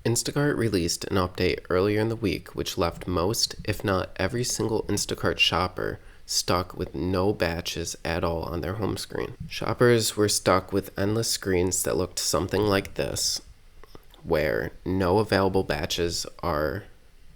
Instacart released an update earlier in the week which left most, if not every single Instacart shopper, stuck with no batches at all on their home screen. Shoppers were stuck with endless screens that looked something like this, where no available batches are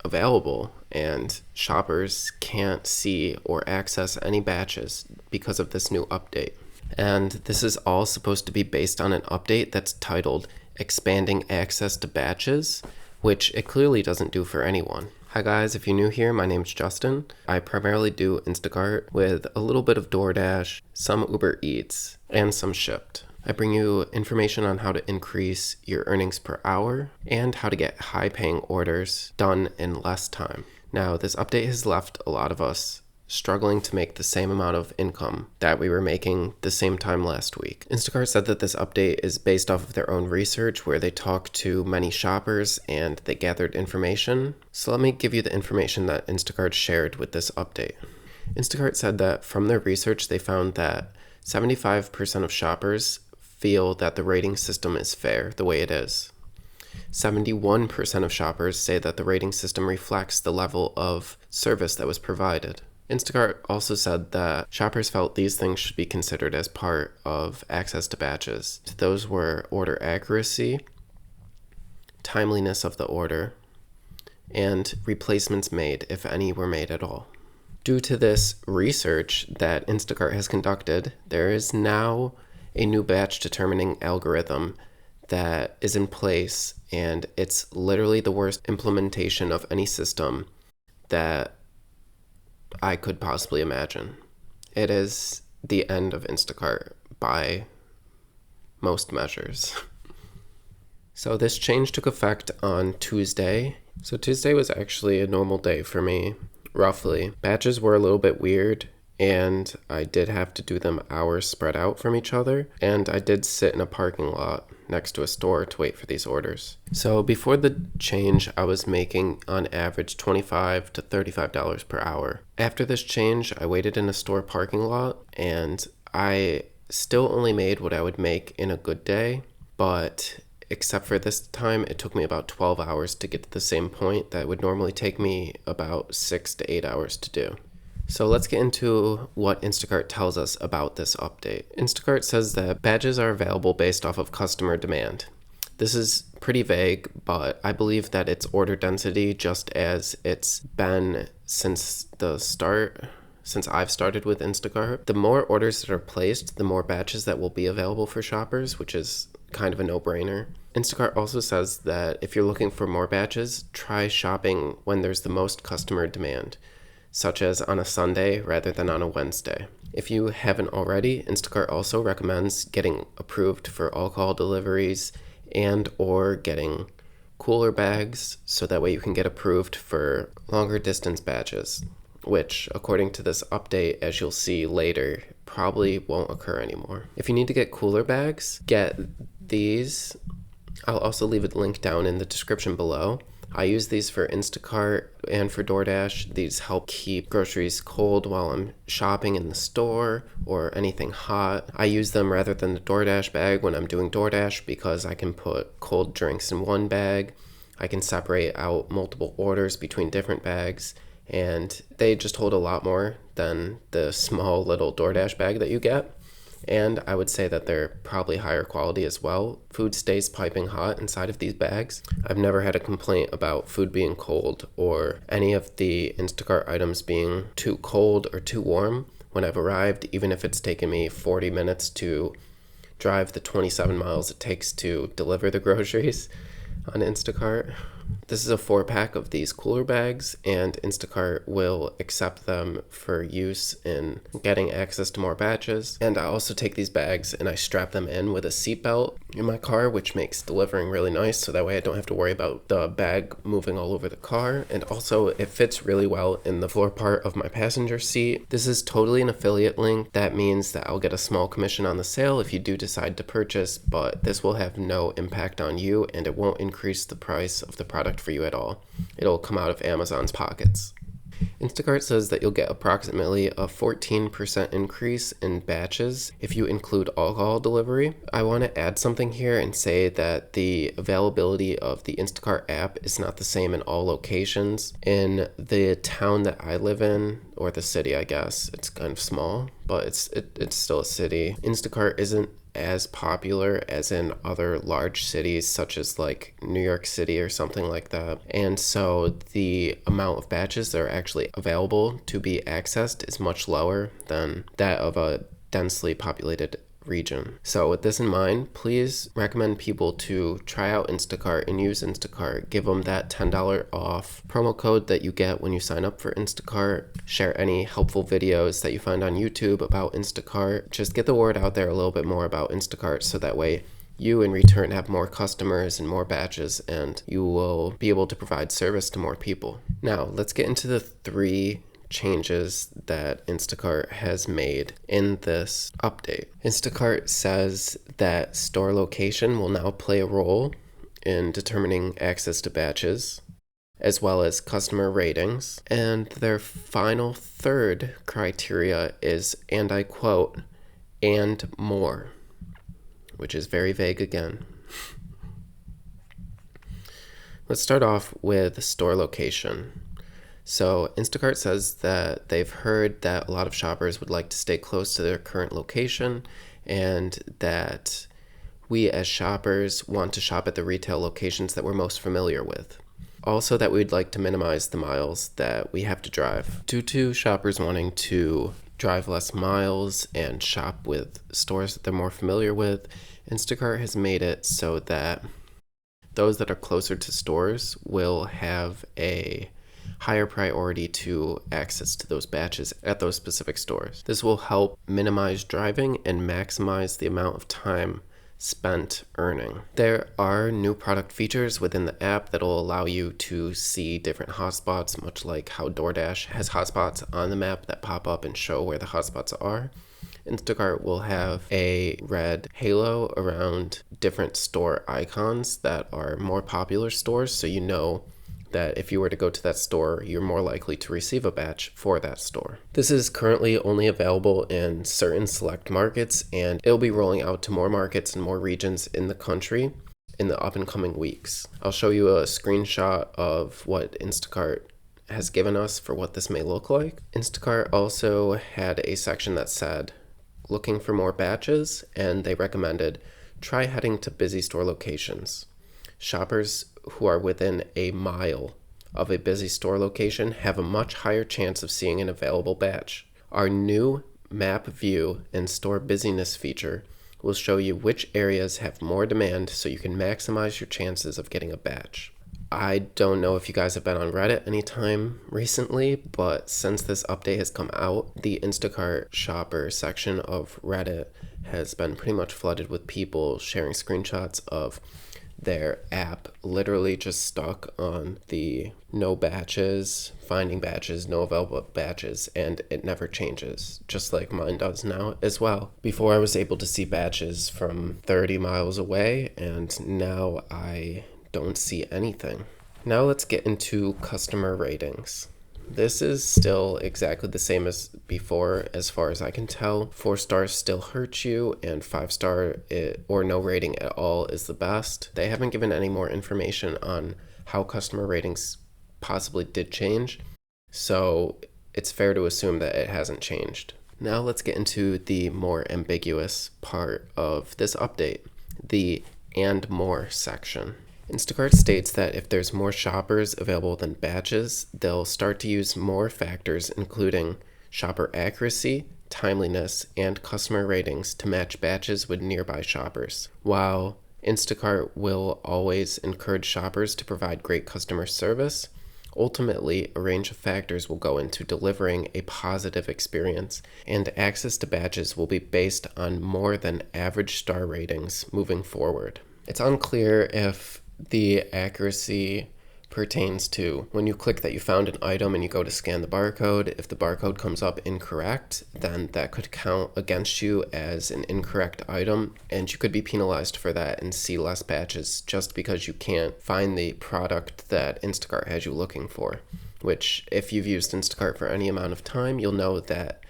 available and shoppers can't see or access any batches because of this new update. And this is all supposed to be based on an update that's titled Expanding Access to Batches, which it clearly doesn't do for anyone. Hi guys, if you're new here, my name's Justin. I primarily do Instacart with a little bit of DoorDash, some Uber Eats, and some Shipt. I bring you information on how to increase your earnings per hour and how to get high-paying orders done in less time. Now, this update has left a lot of us struggling to make the same amount of income that we were making the same time last week. Instacart said that this update is based off of their own research where they talked to many shoppers and they gathered information. So let me give you the information that Instacart shared with this update. Instacart said that from their research, they found that 75% of shoppers feel that the rating system is fair the way it is. 71% of shoppers say that the rating system reflects the level of service that was provided. Instacart also said that shoppers felt these things should be considered as part of access to batches. Those were order accuracy, timeliness of the order, and replacements made, if any were made at all. Due to this research that Instacart has conducted, there is now a new batch determining algorithm that is in place, and it's literally the worst implementation of any system that I could possibly imagine. It is the end of Instacart by most measures. So this change took effect on Tuesday. So Tuesday was actually a normal day for me, roughly. Batches were a little bit weird, and I did have to do them hours spread out from each other, and I did sit in a parking lot next to a store to wait for these orders. So before the change, I was making on average $25 to $35 per hour. After this change, I waited in a store parking lot, and I still only made what I would make in a good day, but except for this time, it took me about 12 hours to get to the same point that would normally take me about 6 to 8 hours to do. So let's get into what Instacart tells us about this update. Instacart says that badges are available based off of customer demand. This is pretty vague, but I believe that it's order density just as it's been since I've started with Instacart. The more orders that are placed, the more batches that will be available for shoppers, which is kind of a no-brainer. Instacart also says that if you're looking for more batches, try shopping when there's the most customer demand, such as on a Sunday rather than on a Wednesday. If you haven't already, Instacart also recommends getting approved for alcohol deliveries and or getting cooler bags so that way you can get approved for longer distance batches, which according to this update, as you'll see later, probably won't occur anymore. If you need to get cooler bags, get these. I'll also leave a link down in the description below. I use these for Instacart and for DoorDash. These help keep groceries cold while I'm shopping in the store or anything hot. I use them rather than the DoorDash bag when I'm doing DoorDash because I can put cold drinks in one bag. I can separate out multiple orders between different bags, and they just hold a lot more than the small little DoorDash bag that you get. And I would say that they're probably higher quality as well. Food stays piping hot inside of these bags. I've never had a complaint about food being cold or any of the Instacart items being too cold or too warm when I've arrived, even if it's taken me 40 minutes to drive the 27 miles it takes to deliver the groceries on Instacart. This is a 4-pack of these cooler bags, and Instacart will accept them for use in getting access to more batches. And I also take these bags and I strap them in with a seatbelt in my car, which makes delivering really nice, so that way I don't have to worry about the bag moving all over the car. And also it fits really well in the floor part of my passenger seat. This is totally an affiliate link. That means that I'll get a small commission on the sale if you do decide to purchase, but this will have no impact on you and it won't increase the price of the product for you at all. It'll come out of Amazon's pockets. Instacart says that you'll get approximately a 14% increase in batches if you include alcohol delivery. I want to add something here and say that the availability of the Instacart app is not the same in all locations. In the town that I live in, or the city, I guess, it's kind of small, but it's still a city. Instacart isn't as popular as in other large cities such as like New York City or something like that. And so the amount of batches that are actually available to be accessed is much lower than that of a densely populated region. So with this in mind, please recommend people to try out Instacart and use Instacart. Give them that $10 off promo code that you get when you sign up for Instacart. Share any helpful videos that you find on YouTube about Instacart. Just get the word out there a little bit more about Instacart so that way you in return have more customers and more batches, and you will be able to provide service to more people. Now, let's get into the 3 changes that Instacart has made in this update. Instacart says that store location will now play a role in determining access to batches, as well as customer ratings. And their final 3rd criteria is, and I quote, "and more," which is very vague again. Let's start off with store location. So Instacart says that they've heard that a lot of shoppers would like to stay close to their current location, and that we as shoppers want to shop at the retail locations that we're most familiar with. Also that we'd like to minimize the miles that we have to drive. Due to shoppers wanting to drive less miles and shop with stores that they're more familiar with, Instacart has made it so that those that are closer to stores will have a higher priority to access to those batches at those specific stores. This will help minimize driving and maximize the amount of time spent earning. There are new product features within the app that will allow you to see different hotspots, much like how DoorDash has hotspots on the map that pop up and show where the hotspots are. Instacart will have a red halo around different store icons that are more popular stores, so you know that if you were to go to that store, you're more likely to receive a batch for that store. This is currently only available in certain select markets, and it'll be rolling out to more markets and more regions in the country in the up and coming weeks. I'll show you a screenshot of what Instacart has given us for what this may look like. Instacart also had a section that said, looking for more batches, and they recommended try heading to busy store locations. Shoppers who are within a mile of a busy store location have a much higher chance of seeing an available batch. Our new map view and store busyness feature will show you which areas have more demand so you can maximize your chances of getting a batch. I don't know if you guys have been on Reddit anytime recently, but since this update has come out, the Instacart shopper section of Reddit has been pretty much flooded with people sharing screenshots of their app literally just stuck on the no batches, finding batches, no available batches, and it never changes, just like mine does now as well. Before I was able to see batches from 30 miles away, and now I don't see anything. Now let's get into customer ratings. This is still exactly the same as before, as far as I can tell. 4 stars still hurt you, and 5 star or no rating at all is the best. They haven't given any more information on how customer ratings possibly did change, so it's fair to assume that it hasn't changed. Now let's get into the more ambiguous part of this update, the and more section. Instacart states that if there's more shoppers available than batches, they'll start to use more factors including shopper accuracy, timeliness, and customer ratings to match batches with nearby shoppers. While Instacart will always encourage shoppers to provide great customer service, ultimately a range of factors will go into delivering a positive experience, and access to batches will be based on more than average star ratings moving forward. It's unclear if the accuracy pertains to when you click that you found an item and you go to scan the barcode. If the barcode comes up incorrect, then that could count against you as an incorrect item, and you could be penalized for that and see less batches just because you can't find the product that Instacart has you looking for. which if you've used Instacart for any amount of time, you'll know that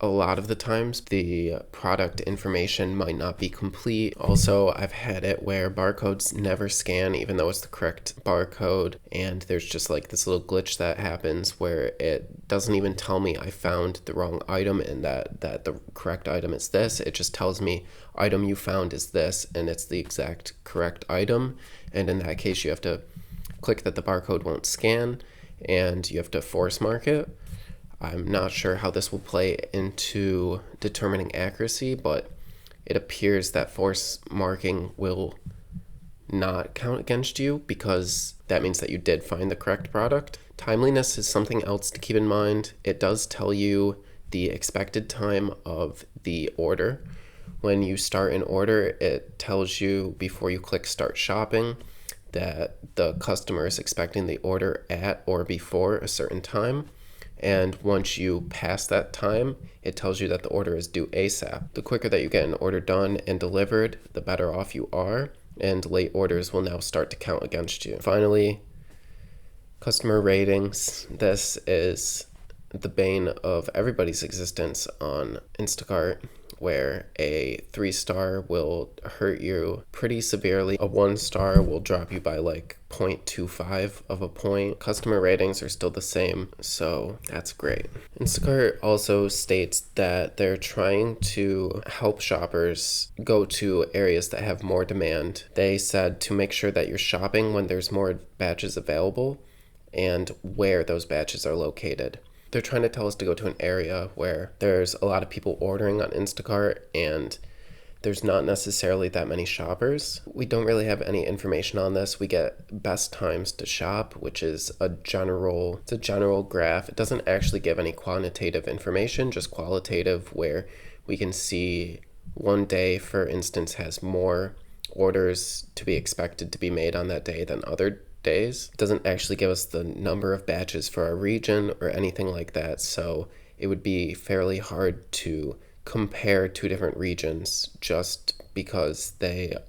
a lot of the times the product information might not be complete. Also, I've had it where barcodes never scan even though it's the correct barcode, and there's just like this little glitch that happens where it doesn't even tell me I found the wrong item and that the correct item is this. It just tells me item you found is this, and it's the exact correct item. And in that case, you have to click that the barcode won't scan and you have to force mark it. I'm not sure how this will play into determining accuracy, but it appears that force marking will not count against you because that means that you did find the correct product. Timeliness is something else to keep in mind. It does tell you the expected time of the order. When you start an order, it tells you before you click start shopping that the customer is expecting the order at or before a certain time. And once you pass that time, it tells you that the order is due ASAP. The quicker that you get an order done and delivered, the better off you are, and late orders will now start to count against you. Finally, customer ratings. This is the bane of everybody's existence on Instacart, where a 3-star will hurt you pretty severely. A 1-star will drop you by like 0.25 of a point. Customer ratings are still the same, so that's great. Instacart also states that they're trying to help shoppers go to areas that have more demand. They said to make sure that you're shopping when there's more batches available and where those batches are located. They're trying to tell us to go to an area where there's a lot of people ordering on Instacart and there's not necessarily that many shoppers. We don't really have any information on this. We get best times to shop, which is a general graph. It doesn't actually give any quantitative information, just qualitative, where we can see one day, for instance, has more orders to be expected to be made on that day than other days. It doesn't actually give us the number of batches for our region or anything like that, so it would be fairly hard to compare two different regions just because they're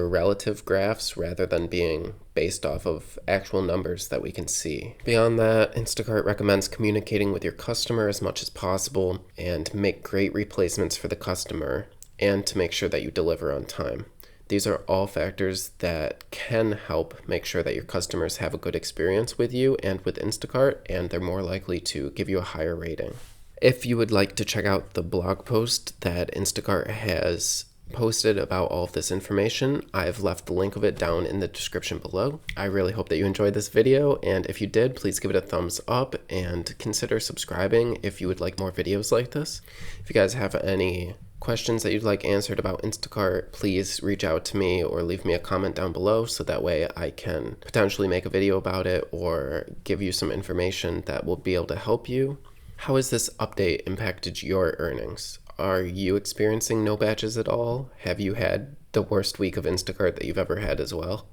relative graphs rather than being based off of actual numbers that we can see. Beyond that, Instacart recommends communicating with your customer as much as possible and make great replacements for the customer and to make sure that you deliver on time. These are all factors that can help make sure that your customers have a good experience with you and with Instacart, and they're more likely to give you a higher rating. If you would like to check out the blog post that Instacart has posted about all of this information, I've left the link of it down in the description below. I really hope that you enjoyed this video, and if you did, please give it a thumbs up and consider subscribing if you would like more videos like this. If you guys have any questions that you'd like answered about Instacart, please reach out to me or leave me a comment down below so that way I can potentially make a video about it or give you some information that will be able to help you. How has this update impacted your earnings? Are you experiencing no batches at all? Have you had the worst week of Instacart that you've ever had as well?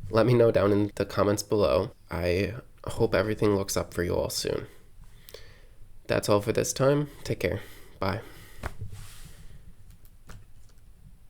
Let me know down in the comments below. I hope everything looks up for you all soon. That's all for this time. Take care. Bye.